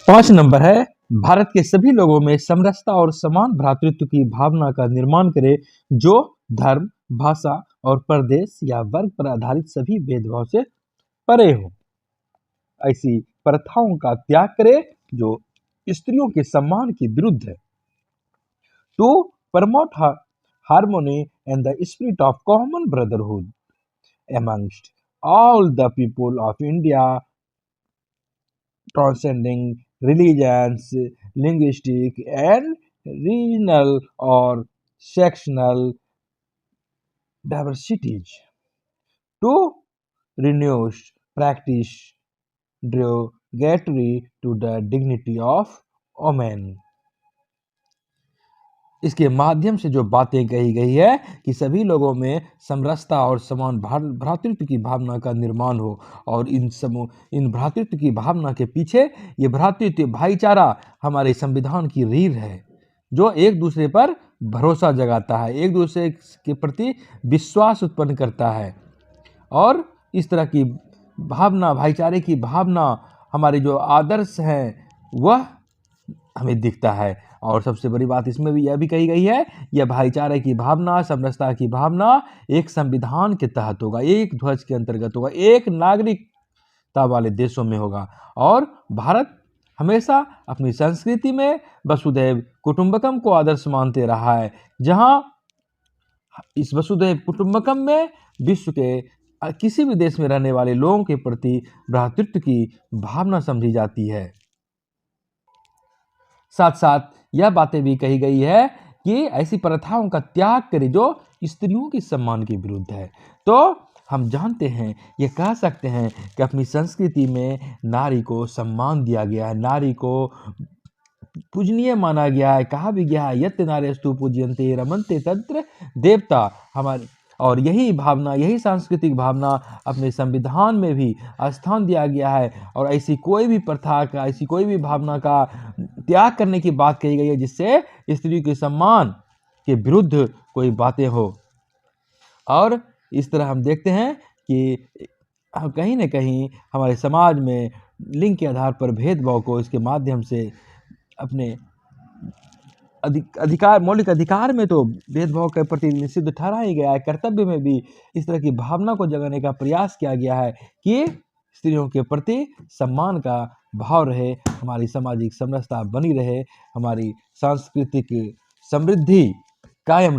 5 number है, भारत के सभी लोगों में समरसता और समान भ्रातृत्व की भावना का निर्माण करे, जो धर्म, भाषा और प्रदेश या वर्ग पर आधारित सभी भेदभाव से परे हो। ऐसी प्रथाओं का त्याग करे जो स्त्रियों के सम्मान के विरुद्ध है। To promote harmony and the spirit of common brotherhood amongst all the people of India, transcending religions, linguistic, and regional or sectional diversities. To renews practice derogatory to the dignity of women. इसके माध्यम से जो बातें कही गई है कि सभी लोगों में समरसता और समान भ्रातृत्व की भावना का निर्माण हो, और इन भ्रातृत्व की भावना के पीछे ये भ्रातृत्व भाईचारा हमारे संविधान की रीढ़ है, जो एक दूसरे पर भरोसा जगाता है, एक दूसरे के प्रति विश्वास उत्पन्न करता है, और इस तरह की भावना, भाईचारे की भावना, हमारे जो आदर्श हैं वह हमें दिखता है। और सबसे बड़ी बात इसमें भी यह भी कही गई है, यह भाईचारे की भावना, समरसता की भावना एक संविधान के तहत होगा, एक ध्वज के अंतर्गत होगा, एक नागरिकता वाले देशों में होगा। और भारत हमेशा अपनी संस्कृति में वसुधैव कुटुंबकम को आदर्श मानते रहा है, जहां इस वसुधैव कुटुंबकम में विश्व के किसी भी देश में रहने वाले लोगों के प्रति भ्रातृत्व की भावना समझी जाती है। साथ साथ यह बातें भी कही गई है कि ऐसी प्रथाओं का त्याग करें जो स्त्रियों के सम्मान के विरुद्ध है। तो हम जानते हैं, ये कह सकते हैं कि अपनी संस्कृति में नारी को सम्मान दिया गया है, नारी को पूजनीय माना गया है। कहा भी गया है, यत् नार्यस्तु पूज्यन्ते रमन्ते तत्र देवता। हमारे और यही भावना, यही सांस्कृतिक भावना अपने संविधान में भी स्थान दिया गया है। और ऐसी कोई भी प्रथा का, ऐसी कोई भी भावना का त्याग करने की बात कही गई है जिससे स्त्री के सम्मान के विरुद्ध कोई बातें हो। और इस तरह हम देखते हैं कि कहीं न कहीं हमारे समाज में लिंग के आधार पर भेदभाव को इसके माध्यम से अपने अधिकार, मौलिक अधिकार में तो भेदभाव के प्रति निषिद्ध ठहरा ही गया है, कर्तव्य में भी इस तरह की भावना को जगाने का प्रयास किया गया है कि स्त्रियों के प्रति सम्मान का भाव रहे, हमारी सामाजिक समरसता बनी रहे, हमारी सांस्कृतिक समृद्धि कायम